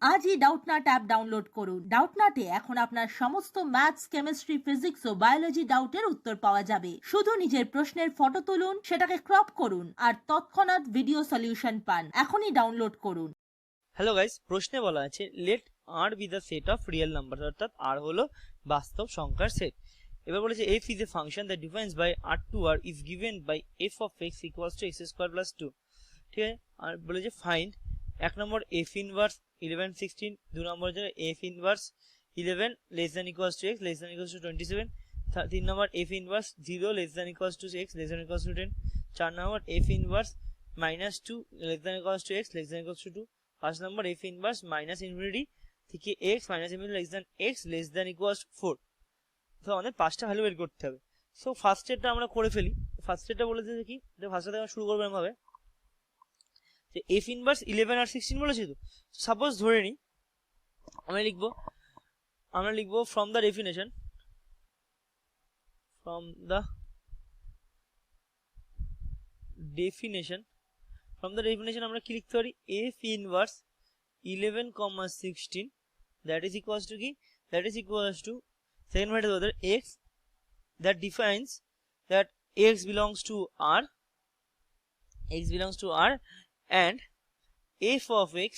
আজই Doubtnut app download করুন। ডাউটনাটে এখন আপনার সমস্ত ম্যাথস, কেমিস্ট্রি, ফিজিক্স ও বায়োলজি ডাউটের উত্তর পাওয়া যাবে। শুধু নিজের প্রশ্নের ফটো তুলুন, সেটাকে ক্রপ করুন আর তৎক্ষণাৎ ভিডিও সলিউশন পান। এখনই ডাউনলোড করুন। হ্যালো গাইস, প্রশ্নে বলা আছে let R be the set of real number, অর্থাৎ আর হলো বাস্তব সংখ্যার সেট। এবার বলেছে f is a function that defines by r to r is given by f of x equals to x square plus 2। ঠিক আছে, আর বলেছে ফাইন্ড এক নম্বর f ইনভার্স 11 16, দুই নম্বর হচ্ছে f inverse 11 less than equals to x less than equals to 27, তিন নম্বর f inverse 0 less than equals to x less than equals to 10, চার নম্বর f inverse minus 2 less than equals to x less than equals to 2, পাঁচ নম্বর f inverse minus infinity থেকে x minus infinity less than x less than equals 4। তো আমাদের পাঁচটা value বের করতে হবে। So first স্টেপটা আমরা করে ফেলি। ফার্স্ট স্টেপটা বলেছে কি, ফার্স্ট স্টেপ শুরু করবো এভাবে যে f ইনভার্স 11 আর 16 বলেছি। তো সাপোজ ধরে নিই আমরা লিখবো ফ্রম দ্য ডেফিনেশন আমরা কি লিখতে পারি, f inverse 11, 16 that is equals to কি, that is equals to second bracket other x that defines that x belongs to r and f of x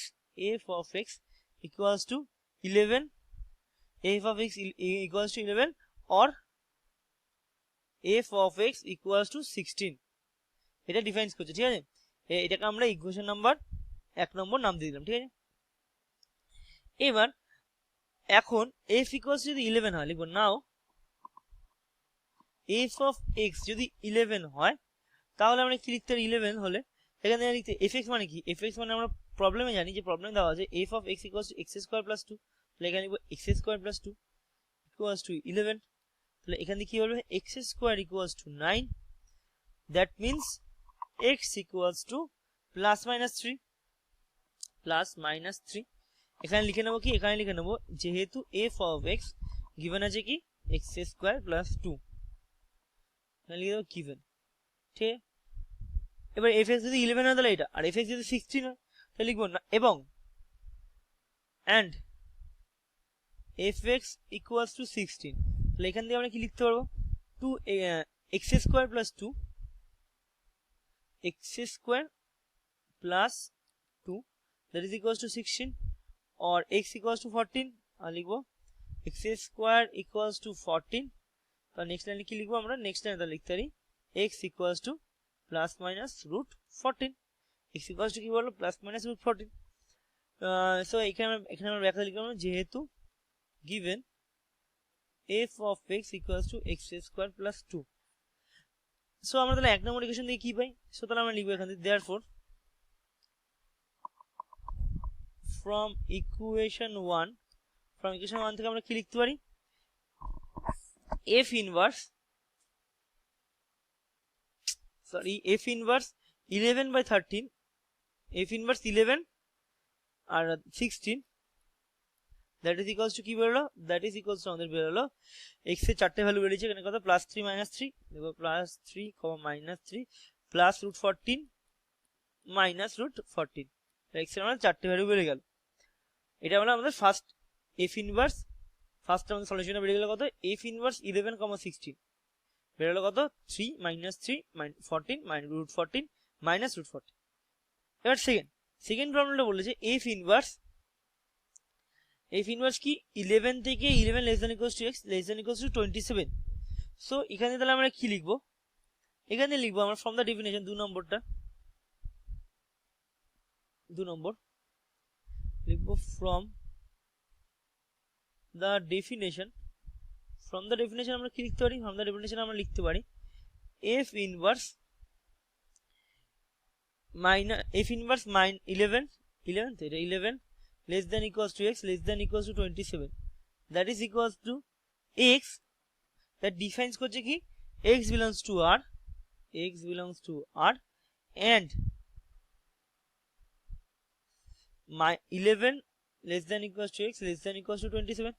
equals to 11, f of x equals to 11 or f of x equals to 16, এটা defines করছে। ঠিক আছে, এটাকে আমরা equation number 1 নম্বর নাম দিয়ে দিলাম। ঠিক আছে, এবার এখন f ইকুয়ালস যদি 11 হয়, লিখবো নাও f of x যদি 11 হয় তাহলে আমরা কি লিখতে পারি, 11 হলে এখানে লিখতে fx মানে কি, fx মানে আমরা প্রবলেমে জানি যে প্রবলেম দেওয়া আছে f of x equals to x square plus 2, তাহলে এখানে লিখবো x square plus 2 equals to 11। তাহলে এখানে কি বলবো, x square equals to 9, that means x equals to plus minus 3। এখানে লিখে নেবো কি, এখানে লিখে নেবো যেহেতু f of x গিভেন আছে কি x স্কয়ার প্লাস 2, এখানে লিখে দেবো গিভেন। ঠিক আছে, এবার fx যদি 11 হয় তাহলে এটা, আর fx যদি 16 হয় তাহলে লিখবো না এবং and fx equals to 16। তাহলে এখান থেকে আমরা কি লিখতে পারবো, 2 x square plus 2 x square plus 2 that is equals to 16 or x equals to 14, আর লিখবো x স্কয়ার equals to 14। তাহলে নেক্সট লাইনে কি লিখবো আমরা, নেক্সট লাইনে তাহলে লিখতে পারি x equals to plus minus root 14, x equals to কি বলবো প্লাস মাইনাস রুট 14। সো এখানে আমরা ব্যাখ্যা লিখলাম যেহেতু given f of x equals to x square plus 2। So আমরা তাহলে এক নম্বর ইকুয়েশন থেকে কি পাই, সো তাহলে আমরা লিখবো এখান থেকে therefore from equation 1 থেকে আমরা কি লিখতে পারি, f inverse 11 by 13, f inverse 11 R 16 that is equals to কি বেরোলো, that is equals to আমাদের বেরোলো x এর চারটে ভ্যালু বেরিয়েছে, এখানে কত প্লাস 3 মাইনাস 3, দেখো plus 3 minus 3 plus root 14 minus root 14, x এর আমাদের চারটে ভ্যালু বেরিয়ে গেল। এটা হলো আমাদের ফার্স্ট f ইনভার্স। ফার্স্ট আমাদের সলিউশনে বেরিয়ে গেল কত, f ইনভার্স 11, 16 বেরোলো কত 3 মাইনাস 3 14 রুট 14 মাইনাস রুট 14। এবার সেকেন্ড প্রবলেমটা বলেছে f ইনভার্স কি 11 থেকে 11 less than equals to x less than equals to 27। So এখানে তাহলে আমরা কি লিখবো, এখানে লিখবো আমরা ফ্রম দ্য ডেফিনেশন 2 নম্বর লিখবো ফ্রম দ্য ডেফিনেশন আমরা কি লিখতে পারি, ফ্রম দ্য ডেফিনেশন আমরা লিখতে পারি f ইনভার্স 11 তো এটা 11 less than equals to x less than equals to 27, that is equals to x that defines করছে কি x belongs to r and 11 less than equals to x less than equals to 27।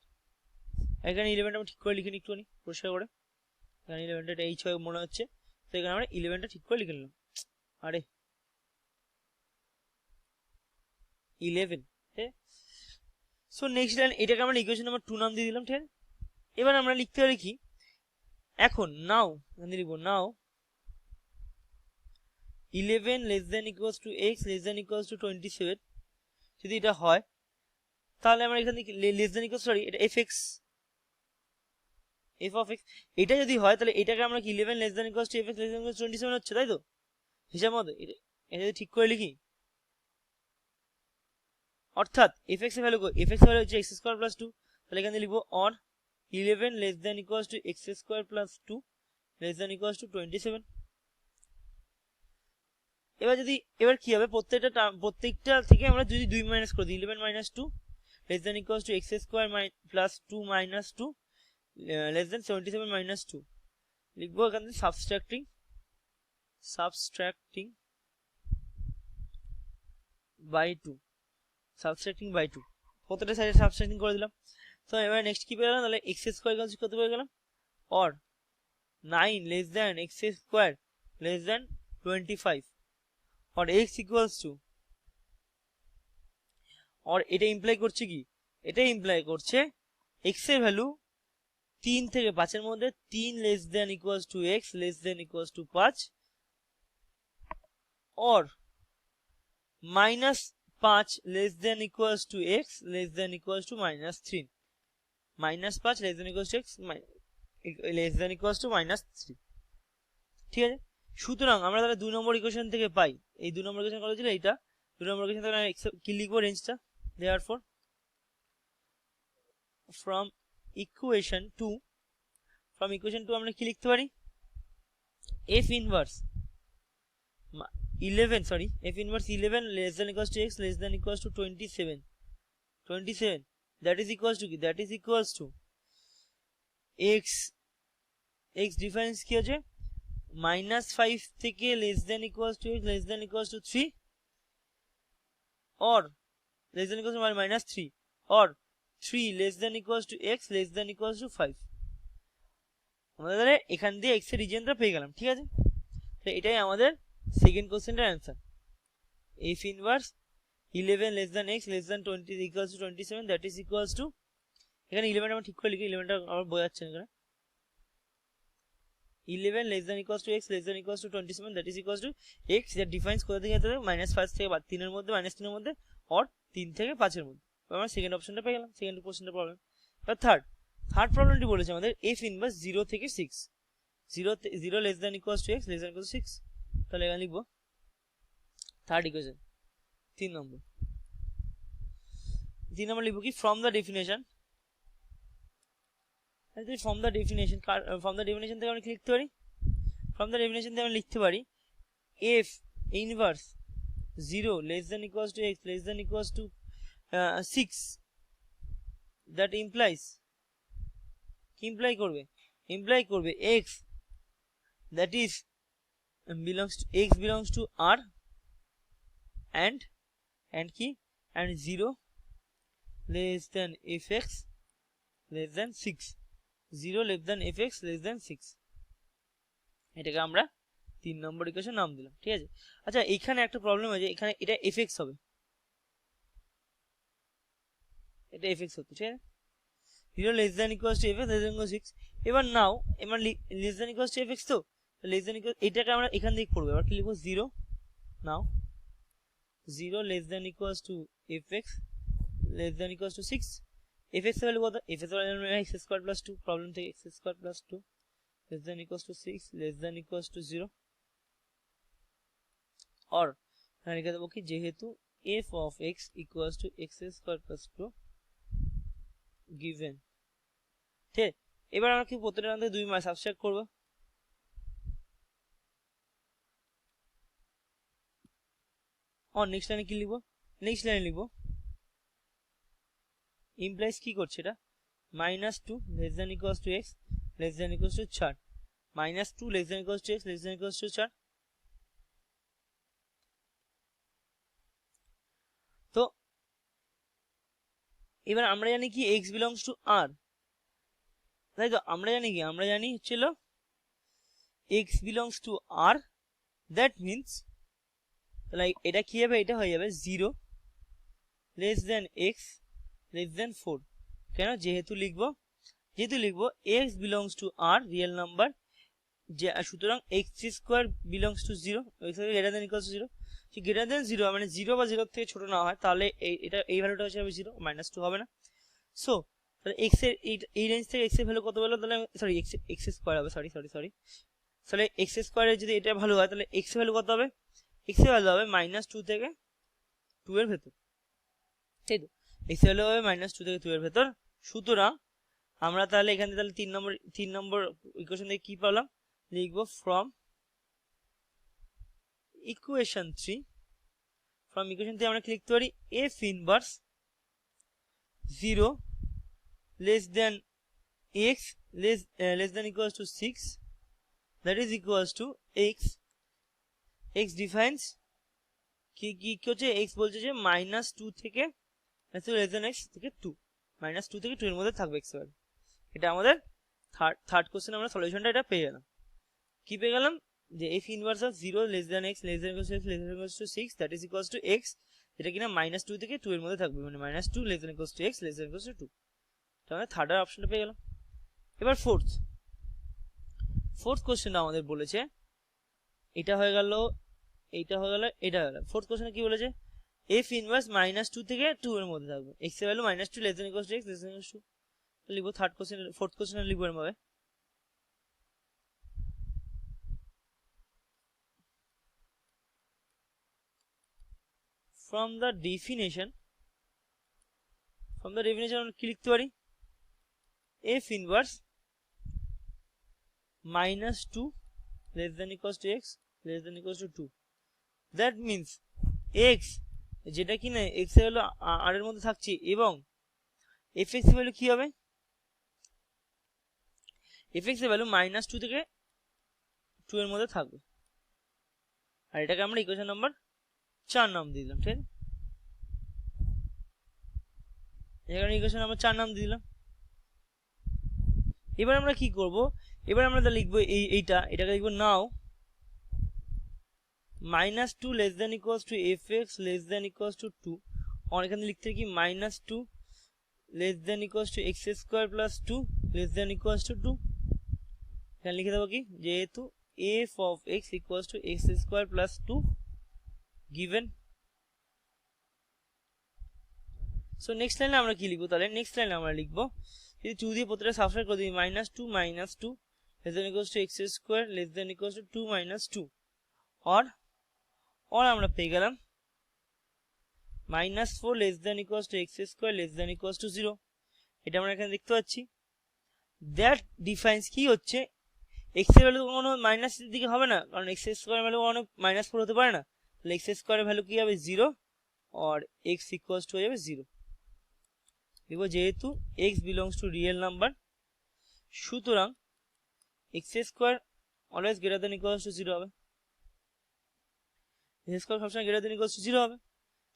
এখানে 11টা আমি ঠিক করে লিখে নিই একটুখানি পরিষ্কার করে, এখানে 11টা h হয়ে মনে হচ্ছে, তো এখানে আমরা 11টা ঠিক করে লিখে নিলাম। আরে 11 সো নেক্সট লাইন এটাকে আমরা ইকুয়েশন নাম্বার 2 নাম দিয়ে দিলাম, ঠিক আছে। এবার আমরা লিখতে পারি কি, এখন নাও লিখবো নাও 11 less than equals to x less than equals to 27 যদি এটা হয় তাহলে আমরা এখান থেকে লেস দেন ইকুয়াল সরি এটা f of x এটা যদি হয় তাহলে এটাকে আমরা কি 11 less than equals to f x less than equals to 27 হচ্ছে, তাই তো হিসাব মতো এটা যদি ঠিক করে লিখি, অর্থাৎ f x এর ভ্যালু f x এর ভ্যালু হচ্ছে x স্কয়ার প্লাস 2, তাহলে এখানে লিখবো or 11 less than equals to x square plus 2 less than equals to 27। এবার কি হবে, প্রত্যেকটা থেকে আমরা যদি 2 মাইনাস করে দিই 11 minus 2 less than equals to x square plus 2 minus 2 less than 77 minus 2 লিখবো এখানে সাবস্ট্রাক্টিং by 2 প্রত্যেকটা সাইডে সাবস্ট্রাক্টিং করে দিলাম। তো এবার নেক্সট কি পেয়ে গেলাম, তাহলে x স্কয়ার কত পেয়ে গেলাম, or 9 less than x square less than 25 or x equals to, or এটা ইমপ্লাই করছে কি, এটা ইমপ্লাই করছে x এর ভ্যালু 3 থেকে 5 এর মধ্যে 3 less than equals to x less than equals to 5 or minus 5 less than equals to x less than equals to minus 3 minus 5 less than equals to x less than equals to minus 3, ঠিক আছে। সুতরাং আমরা তাহলে 2 নম্বর equation থেকে পাই, এই 2 নম্বর equation কত ছিল, এইটা 2 নম্বর ইকুয়েশন থেকে কি লিখবো রেঞ্জটা, therefore from equation 2 আমরা কি লিখতে পারি, f inverse 11 less than equals to x less than equals to 27 that is equals to কি, that is equals to x difference কি আছে -5 থেকে less than equals to x less than equals to 3 or less than equals to -3 or 3 less than equals to x less than equals to 5। আমাদের এখান দিয়ে x এর রিজিয়নটা পেয়ে গেলাম, ঠিক আছে। তো এটাই আমাদের সেকেন্ড কোশ্চেনটার answer, f inverse 11 less than x less than 20 equals to 27 that is equals to, এখানে 11 আমরা ঠিক করে লিখি, 11টা আবার বোঝাচ্ছে না এখানে, 11 less than equals to x less than equals to 27 that is equals to x that defines কোথা থেকে যেতে হবে -5 থেকে 3 এর মধ্যে -3 এর মধ্যে or 3 থেকে 5 এর মধ্যে। আমরা সেকেন্ড অপশনটা পেয়ে গেলাম, সেকেন্ড কোশ্চেনটা প্রবলেম। এবার থার্ড প্রবলেমটি বলেছে আমাদের f ইনভার্স 0 থেকে 6 0 less than equals to x less than equals to 6, তাহলে এখানে লিখবো থার্ড ইকুয়েশন 3 নম্বর লিখবো কি ফ্রম দ্য ডেফিনেশন থেকে আমরা কি লিখতে পারি, ফ্রম দ্য ডেফিনেশন থেকে আমরা লিখতে পারি f inverse 0 less than equals to x less than equals to 6 that implies কি ইমপ্লাই করবে x that is belongs to R and কি and 0 less than fx less than 6 0 less than fx less than 6, এটাকে আমরা 3 নম্বর equation নাম দিলাম, ঠিক আছে। আচ্ছা এখানে একটা প্রবলেম আছে, এখানে এটা fx হবে, এটা fx হচ্ছে, ঠিক আছে। 0 less than equals to fx less than equals to 6, এবার নাও এবার less than equals to fx, তো less than equals এটাকে আমরা এখান থেকে করব, এবার কি লিখব 0 নাও 0 less than equals to fx less than equals to 6, fx এর ভ্যালু কত, fx এর value x square plus 2 problem থেকে x square plus 2 less than equals to 6 less than equals to 0 or এখানে লিখে দেবো কি যেহেতু f of x equals to x square plus 2 given, ঠিক। এবার আমরা কি প্রত্যেকটা লাইনে 2 মাস সাবস্ট্রাক্ট করব, और नेक्स्ट लाइने কি লিখব, নেক্সট লাইনে লিখব ইমপ্লাইজ কি করছে এটা -2 less than equals to x less than equals to 4 -2 less than equals to x less than equals to 4। তো এবার আমরা জানি কি x belongs to R, তাই তো আমরা জানি হচ্ছিল x belongs to R, that means তাহলে এটা কি হবে, এটা হয়ে যাবে 0 less than x less than 4 কেন যেহেতু লিখবো x belongs to r real number যে সুতরাং x square belongs to 0 x greater than equals two 0 say greater than 0 মানে 0 বা 0 থেকে ছোট না হয় তাহলে এই ভ্যালুটা হচ্ছে 0 -2 হবে না সো তাহলে x এর এই রেঞ্জ থেকে x এর ভ্যালু কত হলো তাহলে সরি x স্কয়ার হবে সরি তাহলে x স্কয়ারের যদি এটা ভ্যালু হয় তাহলে x এর ভ্যালু কত হবে x এর ভ্যালু হবে -2 থেকে 2 এর ভেতর তাই তো x এর ভ্যালু হবে -2 থেকে 2 এর ভেতর সুতরাং আমরা তাহলে এখানে তাহলে 3 নম্বর ইকুয়েশন থেকে কি পেলাম লিখবো from equation 3 আমরা কি লিখতে পারি f inverse 0 less than x less than equals to 6 that is equals to x defines কি হচ্ছে x বলছে যে -2 থেকে less than x থেকে 2 -2 থেকে 2 এর মধ্যে থাকবে x ভ্যালু এটা আমাদের থার্ড কোশ্চেন আমরা সলিউশনটা এটা পেয়ে গেলাম কি পেয়ে গেলাম যে f inverse of 0 less than x less than equals to x less than equals to 6 that is equals to x যেটা কিনা -2 থেকে 2 এর মধ্যে থাকবে মানে -2 less than equals to x less than equals to 2 তাহলে থার্ড অপশনটা পেয়ে গেলাম এবার ফোর্থ কোশ্চেনটা আমাদের বলেছে এটা হয়ে গেল ফোর্থ কোশ্চেনে কি বলেছে f ইনভার্স -2 থেকে 2 এর মধ্যে থাকবে x এর value -2 less than equals to x less than equals to 2 লিখবো ফোর্থ কোশ্চেনে লিখবো এর ভাবে from the definition আমরা কি লিখতে পারি f inverse -2 less than equals to x less than equals to 2 that means x যেটা কিনা x এর ভ্যালু r এর মধ্যে থাকছে এবং fx এর ভ্যালু কি হবে fx এর ভ্যালু -2 থেকে 2 এর মধ্যে থাকবে আর এটাকে আমরা ইকুয়েশন নাম্বার 4 নাম দিলাম ঠিক আছে এখানে ইকুয়েশন নাম্বার 4 নাম দিলাম এবার আমরা কি করব এবার আমরা লিখব এটাকে লিখব নাও -2 less than equals to fx less than equals to 2 और এখানে লিখতে কি -2 less than equals to x square plus 2 less than equals to 2 এখানে লিখে দেব কি যেহেতু f of x equals to x square plus 2 given so next line আমরা কি লিখব তাহলে নেক্সট লাইনে আমরা লিখব যদি 2 দিয়ে প্রত্যেকটা সাবস্ট্রাক্ট করে দিই -2 less than equals to x square less than equals to 2 2 और আমরা পেয়ে গেলাম -4 less than equals to x square less than equals to 0 এটা আমরা এখানে দেখতে পাচ্ছি that defines কি হচ্ছে x এর ভ্যালু কোনো মাইনাস এর দিকে হবে না কারণ x স্কয়ার এর ভ্যালু কোনো -4 হতে পারে না তাহলে x স্কয়ার এর ভ্যালু কি হবে 0 और x equals to হয়ে যাবে 0 দেখো যেহেতু x belongs to real number সুতরাং x square always greater than equals to 0 হবে x স্কয়ার সবসময় greater than equals to 0 হবে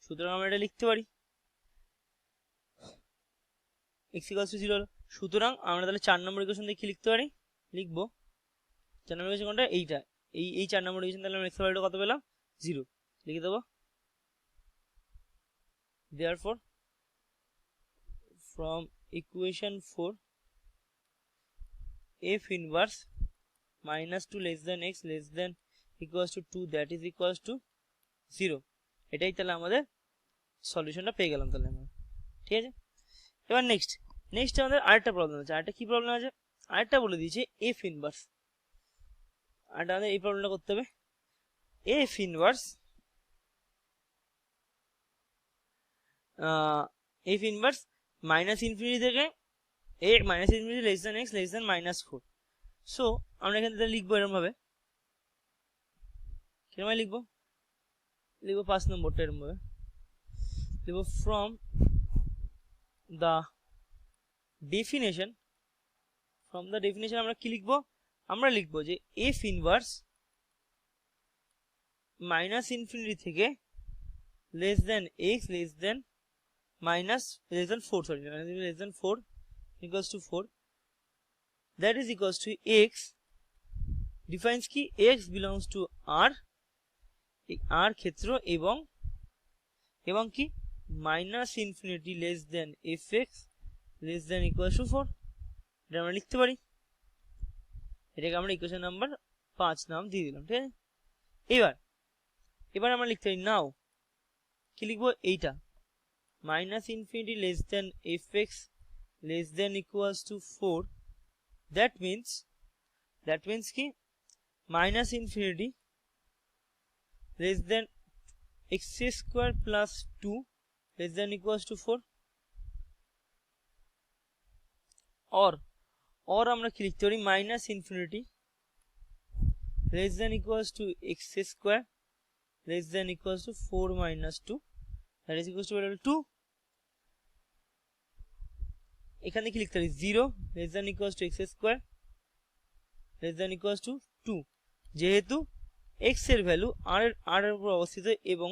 সুতরাং আমরা এটা লিখতে পারি x equals to 0 হলো সুতরাং আমরা তাহলে 4 নম্বর ইকুয়েশন দিয়ে কি লিখতে পারি লিখবো 4 নম্বর ইকুয়েশন কোনটা এইটা এই 4 নম্বর ইকুয়েশন তাহলে আমরা x এর ভ্যালুটা কত পেলাম 0 লিখে দেব therefore from equation 4 f inverse -2 less than x less than equals to 2 that is equals to 0 এটাই তাহলে আমাদের সলিউশনটা পেয়ে গেলাম তাহলে আমরা ঠিক আছে এবার নেক্সট আমাদের আরেকটা প্রবলেম আছে আরেকটা কি প্রবলেম আছে আরেকটা বলে দিয়েছে f ইনভার্স আর আমাদের এই প্রবলেমটা করতে হবে f ইনভার্স -infinity থেকে -infinity less than x less than -4 so আমরা এখানে তাহলে লিখবো এরকম ভাবে কিরকম লিখবো 5 নম্বরটা এরকম ভাবে লিখবো from the definition আমরা কি লিখবো আমরা লিখবো যে f inverse -infinity থেকে less than x less than 4 sorry less than 4 equals to 4 that is equals to x defines কি x belongs to r ক্ষেত্র এবং কি minus infinity less than fx less than equal to 4, এটা আমরা লিখতে পারি। এটাকে আমরা ইকুয়েশন নাম্বার 5 নাম দিয়ে দিলাম, ঠিক আছে। এবার আমরা লিখতে পারি নাও কি লিখবো, এইটা minus infinity less than fx less than equals to 4, that means কি minus infinity less than x square plus 2 less than equals to 4, or আমরা কি লিখতে পারি minus infinity less than equals to x square less than equals to 4 minus 2 that is equals to 2। এখানে কি লিখতে পারি 0 less than equals to x square less than equals to 2, যেহেতু x এর ভ্যালু r এর উপর অবস্থিত এবং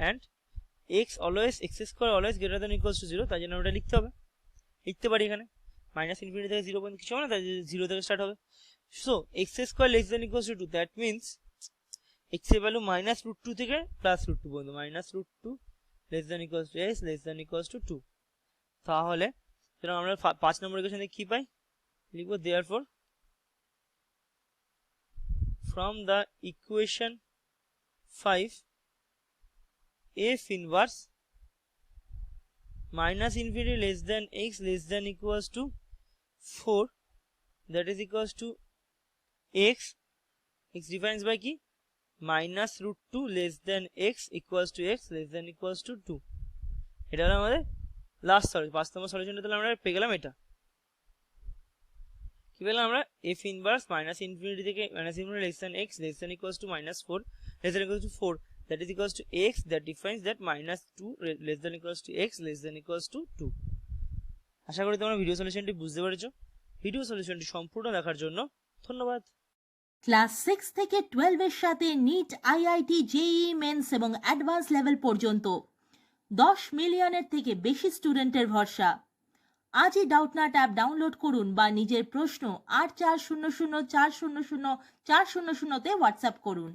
and x square always greater than equals two 0, তাই জন্য ওটা লিখতে পারি এখানে মাইনাস ইনফিনিটি থেকে 0 পর্যন্ত কিছু হবে না, তাই 0 থেকে স্টার্ট হবে। So x square less than equals to 2, that means x এর ভ্যালু মাইনাস রুট 2 থেকে প্লাস রুট 2 পর্যন্ত, minus root 2 less than equals to s less than equals to 2। তাহলে আমরা 5 নম্বর ইকুয়েশনে কি পাই, লিখবো therefore from the equation 5 f inverse minus infinity less than x less than equals to 4, that is equals to x defines by কি minus root 2 less than x equals to x less than equals to 2। এটা হলো আমাদের last solution, 5 নম্বর সলিউশনটা তাহলে আমরা পেয়ে গেলাম। এটা কি পেলাম আমরা, f ইনভার্স মাইনাস ইনফিনিটি থেকে minus infinity less than x less than equals two minus 4 less than equals to 4, that is equals to x that defines that minus 2 less than equals to x less than equals to 2। আশা করি তোমরা video সলিউশনটি বুঝতে পেরেছো। Video সলিউশনটি সম্পূর্ণ দেখার জন্য ধন্যবাদ। Class 6 থেকে 12 এর সাথে নিট, আইআইটি, জেইই মেন্স এবং অ্যাডভান্স লেভেল পর্যন্ত 10 মিলিয়নের থেকে বেশি স্টুডেন্টের ভরসা। আজই ডাউটনাট অ্যাপ ডাউনলোড করুন বা নিজের প্রশ্ন 8400400400 তে হোয়াটসঅ্যাপ করুন।